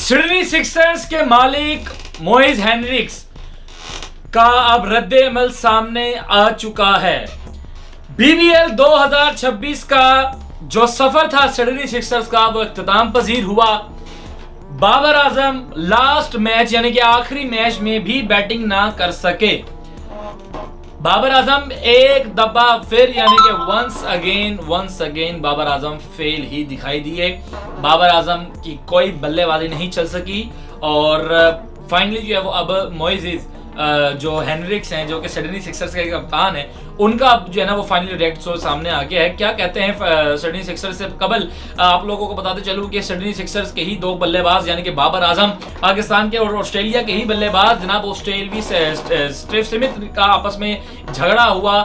Sydney Sixers के मालिक Moiz Henriques का अब रद्द अमल सामने आ चुका है। बीबीएल 2026 का जो सफर था सिडनी सिक्सर्स का वो इख्तिताम पजीर हुआ। बाबर आजम लास्ट मैच यानी कि आखिरी मैच में भी बैटिंग ना कर सके। बाबर आजम एक दफा फिर यानी कि once again Babar Azam fail ही दिखाई दिए। बाबर आजम की कोई बल्लेबाजी नहीं चल सकी और फाइनली जो है वो अब मोइज जो हेनरिक्स हैं जो कि सिडनी सिक्सर्स के कप्तान है उनका अब जो है ना वो फाइनली डायरेक्ट शो सामने आ गया है। क्या कहते हैं सिडनी सिक्सर्स से कबल आप लोगों को बताते चलूं कि सिडनी सिक्सर्स के ही दो बल्लेबाज यानी कि बाबर आजम पाकिस्तान के और ऑस्ट्रेलिया के ही बल्लेबाज जनाब ऑस्ट्रेलवी स्टीव स्मिथ का आपस में झगड़ा हुआ,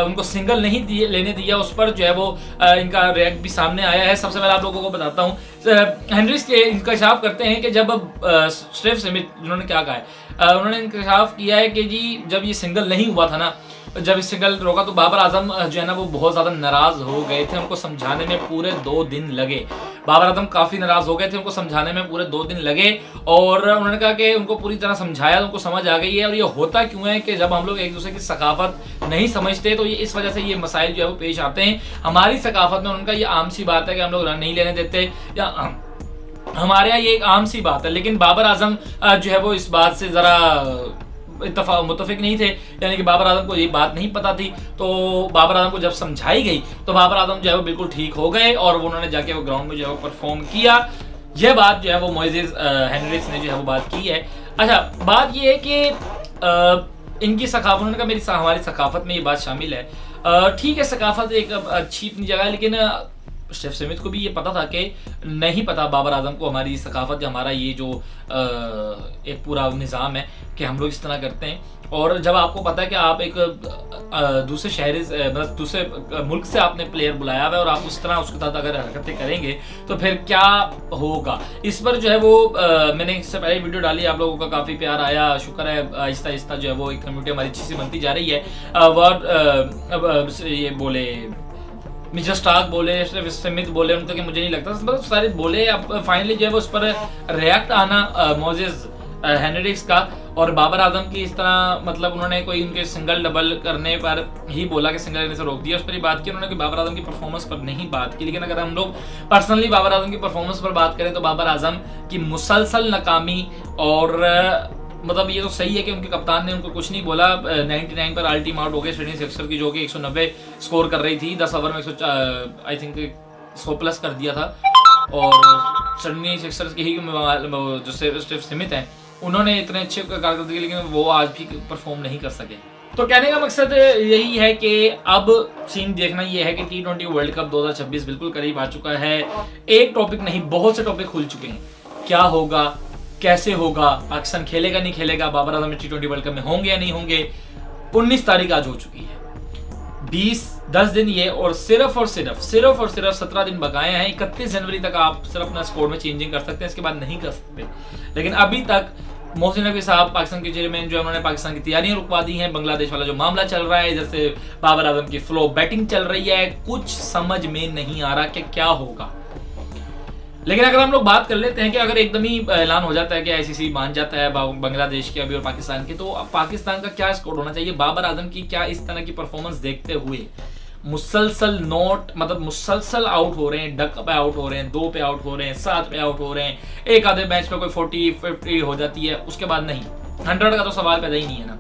उनको सिंगल नहीं लेने दिया, उस पर जो है वो इनका रिएक्ट भी सामने आया है। सबसे पहले आप लोगों को बताता हूँ हेनरिक्स के इंकशाफ करते हैं कि जब स्टीव स्मिथ जिन्होंने क्या कहा है, उन्होंने इंकशाफ किया है कि जी जब ये सिंगल नहीं हुआ था ना, जब इस सिंगल रोका तो बाबर आजम जो है ना वो बहुत ज्यादा नाराज हो गए थे। उनको समझाने में पूरे 2 दिन लगे। बाबर आजम काफी नाराज हो गए थे, उनको समझाने में पूरे 2 दिन लगे और उन्होंने कहा कि उनको पूरी तरह समझाया, उनको समझ आ गई है। और ये होता क्यों है कि जब हम लोग एक दूसरे की सकाफत नहीं समझते तो ये इस वजह से ये मसाइल जो है वो पेश आते हैं। हमारी सकाफत में उनका ये आम सी बात है कि हम लोग रन नहीं लेने देते या हमारे यहाँ ये एक आम सी बात है, लेकिन बाबर आजम जो है वो इस बात से जरा मुतफिक नहीं थे, यानी कि बाबर आजम को ये बात नहीं पता थी। तो बाबर आजम को जब समझाई गई तो बाबर आजम जो है वो बिल्कुल ठीक हो गए और उन्होंने जाके वो ग्राउंड में जो है वो परफॉर्म किया। यह बात जो है वो मोइज हेनरिक्स ने जो है वो बात की है। अच्छा, बात ये है कि इनकी सकाफत, उन्होंने कहा मेरी हमारी सकाफत में ये बात शामिल है। ठीक है, सकाफत एक अच्छी अपनी जगह है, लेकिन स्टीव स्मिथ को भी ये पता था कि नहीं पता बाबर आजम को हमारी सकाफत या हमारा ये जो एक पूरा निज़ाम है कि हम लोग इस तरह करते हैं। और जब आपको पता है कि आप एक दूसरे शहर मतलब दूसरे मुल्क से आपने प्लेयर बुलाया हुआ है और आप उस तरह उसके साथ अगर हरकतें करेंगे तो फिर क्या होगा। इस पर जो है वो मैंने इससे पहले वीडियो डाली, आप लोगों का काफ़ी प्यार आया, शुक्र है। आहिस्ता आहिस्ता जो है वो एक कम्युनिटी हमारी अच्छी सी बनती जा रही है। ये बोले मिस्टर स्टार्क बोले, स्मिथ बोले, उनका कि मुझे नहीं लगता, मतलब सारे बोले। अब फाइनली जो है वो उस पर रिएक्ट आना मोइज हेनरिक्स का और बाबर आजम की इस तरह, मतलब उन्होंने कोई उनके सिंगल डबल करने पर ही बोला कि सिंगल करने से रोक दिया, उस पर ही बात की उन्होंने कि बाबर आजम की परफॉर्मेंस पर नहीं बात की। लेकिन अगर हम लोग पर्सनली बाबर आजम की परफॉर्मेंस पर बात करें तो बाबर आजम की मुसलसल नाकामी और मतलब ये तो सही है कि उनके कप्तान ने उनको कुछ नहीं बोला। 99 पर ऑल टीम आउट हो गए सिडनी सिक्सर्स की, जो कि 190 स्कोर कर रही थी। 10 ओवर में 100 प्लस कर दिया था। और सिडनी सिक्सर्स के ही जो स्टीव स्मिथ हैं उन्होंने इतने अच्छे कारकर्दगी, लेकिन वो आज भी परफॉर्म नहीं कर सके। तो कहने का मकसद यही है कि अब सीन देखना ये है कि T20 वर्ल्ड कप 2026 बिल्कुल करीब आ चुका है। एक टॉपिक नहीं, बहुत से टॉपिक खुल चुके हैं। क्या होगा, कैसे होगा, पाकिस्तान खेलेगा नहीं खेलेगा, Babar Azam T20 world cup में होंगे या नहीं होंगे। 19 तारीख आज हो चुकी है, 10 दिन ये और सिर्फ 17 दिन बकाए हैं। 31 जनवरी तक आप सिर्फ अपना स्कोर में चेंजिंग कर सकते हैं, इसके बाद नहीं कर सकते। लेकिन अभी तक मोहसिन नकवी साहब पाकिस्तान के चेयरमैन जो है उन्होंने पाकिस्तान की तैयारियां रुकवा दी हैं। बांग्लादेश वाला जो मामला चल रहा है, इधर से बाबर आजम की फ्लो बैटिंग चल रही है, कुछ समझ में नहीं आ रहा कि क्या होगा। लेकिन अगर हम लोग बात कर लेते हैं कि अगर एकदम ही ऐलान हो जाता है कि आईसीसी मान जाता है बांग्लादेश के अभी और पाकिस्तान के, तो अब पाकिस्तान का क्या स्कोर होना चाहिए, बाबर आजम की क्या इस तरह की परफॉर्मेंस देखते हुए मुसलसल मुसलसल आउट हो रहे हैं, डक पे आउट हो रहे हैं, 2 पे आउट हो रहे हैं, 7 पे आउट हो रहे हैं, एक आधे मैच पे कोई 40-50 हो जाती है, उसके बाद नहीं। 100 का तो सवाल पैदा ही नहीं है ना,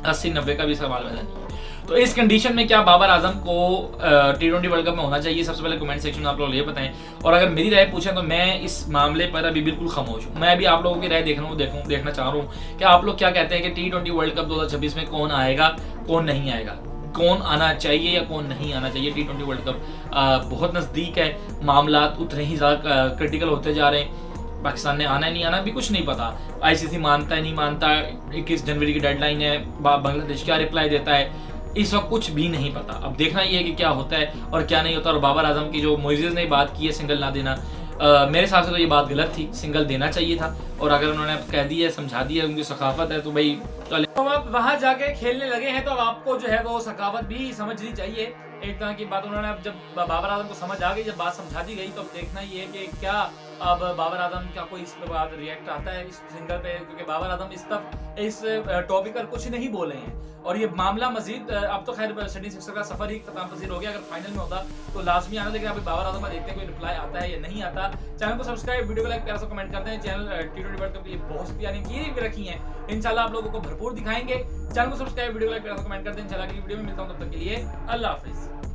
80-90 का भी सवाल पैदा नहीं है। तो इस कंडीशन में क्या बाबर आजम को T20 वर्ल्ड कप में होना चाहिए? सबसे पहले कमेंट सेक्शन में आप लोग ये बताएं। और अगर मेरी राय पूछें तो मैं इस मामले पर अभी बिल्कुल खामोश हूँ। मैं अभी आप लोगों की राय देखना चाह रहा हूँ कि आप लोग क्या कहते हैं कि T20 वर्ल्ड कप 2026 में कौन आएगा, कौन नहीं आएगा, कौन आना चाहिए या कौन नहीं आना चाहिए। T20 वर्ल्ड कप बहुत नज़दीक है, मामला उतने ही ज़्यादा क्रिटिकल होते जा रहे हैं। पाकिस्तान ने आना नहीं आना भी कुछ नहीं पता, आईसीसी मानता है नहीं मानता, 21 जनवरी की डेडलाइन है, बांग्लादेश क्या रिप्लाई देता है, इस वक्त कुछ भी नहीं पता। अब देखना ये है कि क्या होता है और क्या नहीं होता। और बाबर आजम की जो मोइज ने बात की है सिंगल ना देना, मेरे हिसाब से तो ये बात गलत थी, सिंगल देना चाहिए था। और अगर उन्होंने कह दिया, समझा दिया, उनकी सकाफत है तो भाई चले। तो अब वहां जाके खेलने लगे हैं तो अब आपको जो है वो सकाफत भी समझनी चाहिए। एक तरह की बात उन्होंने अब जब बाबर आजम को समझ आ गई, जब बात समझा दी गई तो अब देखना ये है कि क्या अब बाबर आजम का कोई इस पे बाद रिएक्ट आता है इस सिंगर पे, क्योंकि बाबर आजम इस टॉपिक पर कुछ नहीं बोले हैं और ये मामला मजीद अब तो खैर 76 का सफर ही खत्म पसीर हो गया, अगर फाइनल में होता तो लाजमी आना, लेकिन अभी बाबर आजम का देखते हैं कोई रिप्लाई आता है या नहीं आता। चैनल को सब्सक्राइब, वीडियो को लाइक, प्यारा सा कमेंट करते हैं। चैनल T20 वर्ल्ड कप के लिए बहुत सी यानी भी रखी हैं, इंशाल्लाह आप लोगों को भरपूर दिखाएंगे। चैनल को सब्सक्राइब, वीडियो को लाइक, प्यारा सा कमेंट करते हैं। इंशाल्लाह अगली वीडियो में मिलता हूं, तब तक के लिए अल्लाह हाफिज।